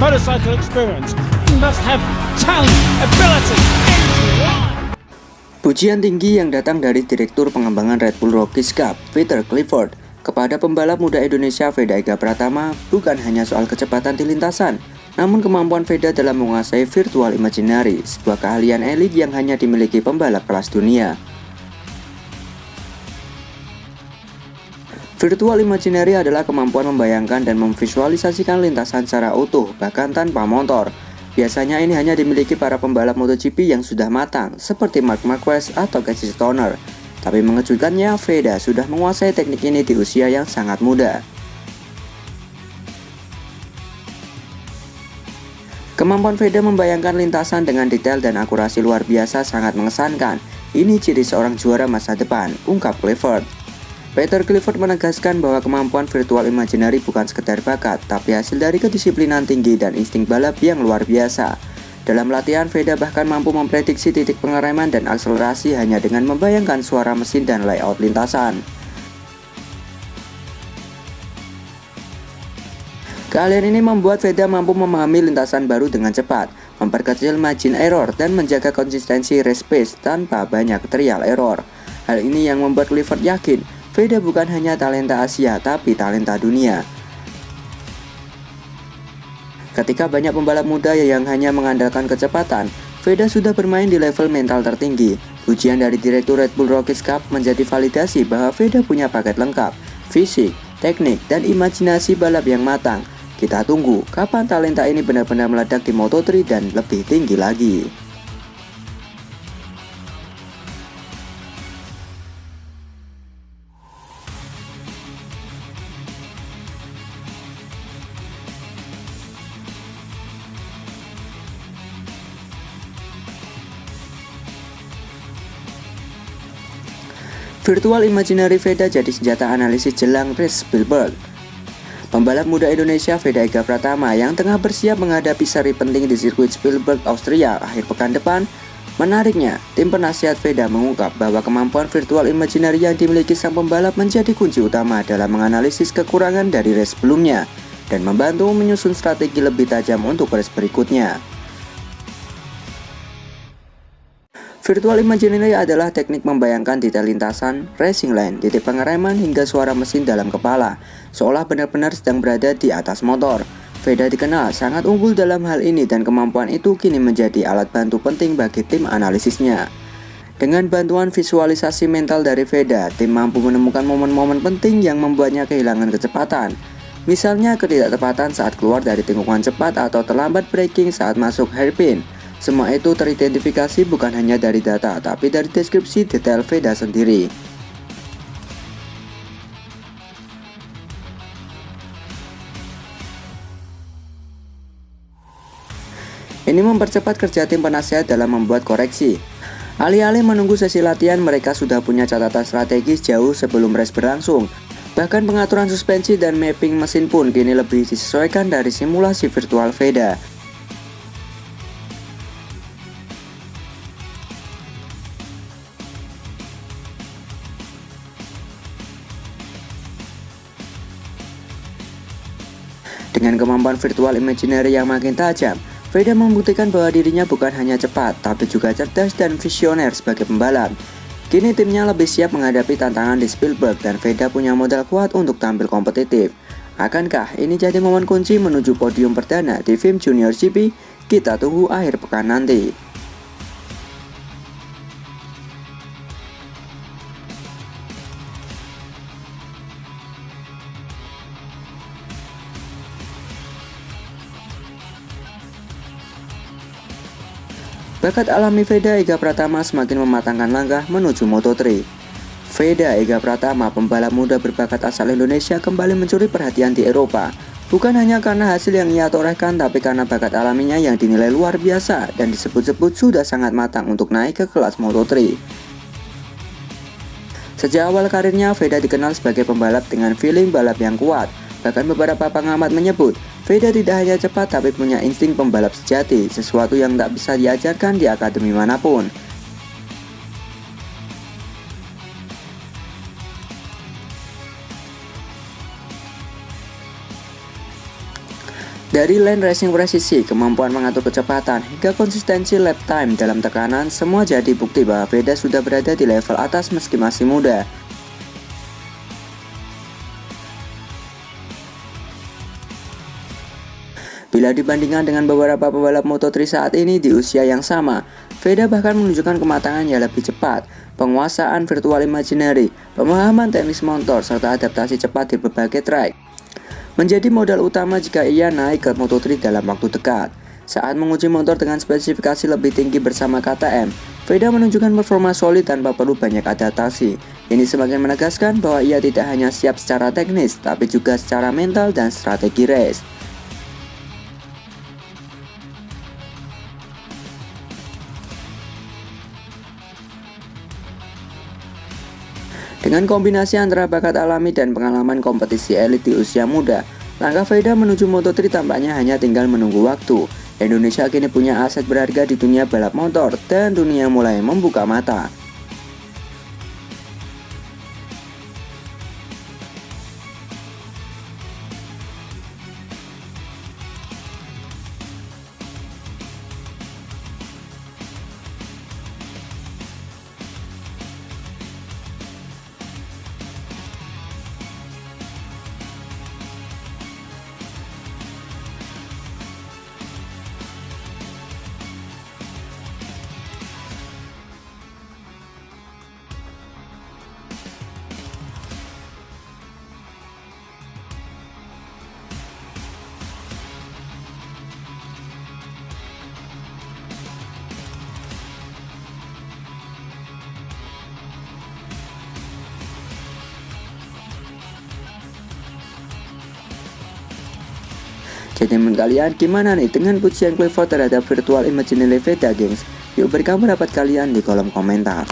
motorcycle experience. You must have talent, ability, and drive. Pujian tinggi yang datang dari Direktur Pengembangan Red Bull Rookies Cup, Peter Clifford, kepada pembalap muda Indonesia Veda Ega Pratama bukan hanya soal kecepatan di lintasan, namun kemampuan Veda dalam menguasai virtual imaginary, sebuah keahlian elit yang hanya dimiliki pembalap kelas dunia. Virtual imaginary adalah kemampuan membayangkan dan memvisualisasikan lintasan secara utuh, bahkan tanpa motor. Biasanya ini hanya dimiliki para pembalap MotoGP yang sudah matang, seperti Marc Marquez atau Casey Stoner. Tapi mengejutkannya, Veda sudah menguasai teknik ini di usia yang sangat muda. Kemampuan Veda membayangkan lintasan dengan detail dan akurasi luar biasa sangat mengesankan. Ini ciri seorang juara masa depan, ungkap Clifford. Peter Clifford menegaskan bahwa kemampuan virtual imaginary bukan sekedar bakat, tapi hasil dari kedisiplinan tinggi dan insting balap yang luar biasa. Dalam latihan, Veda bahkan mampu memprediksi titik pengereman dan akselerasi hanya dengan membayangkan suara mesin dan layout lintasan. Keahlian ini membuat Veda mampu memahami lintasan baru dengan cepat, memperkecil margin error, dan menjaga konsistensi race pace tanpa banyak trial error. Hal ini yang membuat Clifford yakin Veda bukan hanya talenta Asia, tapi talenta dunia. Ketika banyak pembalap muda yang hanya mengandalkan kecepatan, Veda sudah bermain di level mental tertinggi. Ujian dari Direktur Red Bull Rookies Cup menjadi validasi bahwa Veda punya paket lengkap, fisik, teknik, dan imajinasi balap yang matang. Kita tunggu kapan talenta ini benar-benar meledak di Moto3 dan lebih tinggi lagi. Virtual imaginary Veda jadi senjata analisis jelang race Spielberg. Pembalap muda Indonesia Veda Ega Pratama yang tengah bersiap menghadapi seri penting di sirkuit Spielberg, Austria akhir pekan depan. Menariknya, tim penasihat Veda mengungkap bahwa kemampuan virtual imaginary yang dimiliki sang pembalap menjadi kunci utama dalam menganalisis kekurangan dari race sebelumnya dan membantu menyusun strategi lebih tajam untuk race berikutnya. Virtual imaginary adalah teknik membayangkan detail lintasan, racing line, titik pengereman hingga suara mesin dalam kepala, seolah benar-benar sedang berada di atas motor. Veda dikenal sangat unggul dalam hal ini dan kemampuan itu kini menjadi alat bantu penting bagi tim analisisnya. Dengan bantuan visualisasi mental dari Veda, tim mampu menemukan momen-momen penting yang membuatnya kehilangan kecepatan. Misalnya ketidaktepatan saat keluar dari tikungan cepat atau terlambat braking saat masuk hairpin. Semua itu teridentifikasi bukan hanya dari data, tapi dari deskripsi detail Veda sendiri. Ini mempercepat kerja tim penasihat dalam membuat koreksi. Alih-alih menunggu sesi latihan, mereka sudah punya catatan strategis jauh sebelum race berlangsung. Bahkan pengaturan suspensi dan mapping mesin pun kini lebih disesuaikan dari simulasi virtual Veda. Dengan kemampuan virtual imaginary yang makin tajam, Veda membuktikan bahwa dirinya bukan hanya cepat, tapi juga cerdas dan visioner sebagai pembalap. Kini timnya lebih siap menghadapi tantangan di Spielberg dan Veda punya modal kuat untuk tampil kompetitif. Akankah ini jadi momen kunci menuju podium perdana di FIM Junior GP? Kita tunggu akhir pekan nanti. Bakat alami Veda Ega Pratama semakin mematangkan langkah menuju Moto3. Veda Ega Pratama, pembalap muda berbakat asal Indonesia, kembali mencuri perhatian di Eropa. Bukan hanya karena hasil yang ia torehkan, tapi karena bakat alaminya yang dinilai luar biasa dan disebut-sebut sudah sangat matang untuk naik ke kelas Moto3. Sejak awal karirnya, Veda dikenal sebagai pembalap dengan feeling balap yang kuat. Bahkan beberapa pengamat menyebut, Veda tidak hanya cepat tapi punya insting pembalap sejati, sesuatu yang tak bisa diajarkan di akademi manapun. Dari lane racing presisi, kemampuan mengatur kecepatan, hingga konsistensi lap time dalam tekanan, semua jadi bukti bahwa Veda sudah berada di level atas meski masih muda. Bila dibandingkan dengan beberapa pebalap Moto3 saat ini di usia yang sama, Veda bahkan menunjukkan kematangan yang lebih cepat, penguasaan virtual imaginary, pemahaman teknis motor, serta adaptasi cepat di berbagai track. Menjadi modal utama jika ia naik ke Moto3 dalam waktu dekat. Saat menguji motor dengan spesifikasi lebih tinggi bersama KTM, Veda menunjukkan performa solid tanpa perlu banyak adaptasi. Ini semakin menegaskan bahwa ia tidak hanya siap secara teknis, tapi juga secara mental dan strategi race. Dengan kombinasi antara bakat alami dan pengalaman kompetisi elit di usia muda, langkah Veda menuju Moto3 tampaknya hanya tinggal menunggu waktu. Indonesia kini punya aset berharga di dunia balap motor dan dunia mulai membuka mata. Jadi menurut kalian gimana nih dengan pujian Clifford terhadap virtual imaginary Veda, gengs? Yuk berikan pendapat kalian di kolom komentar.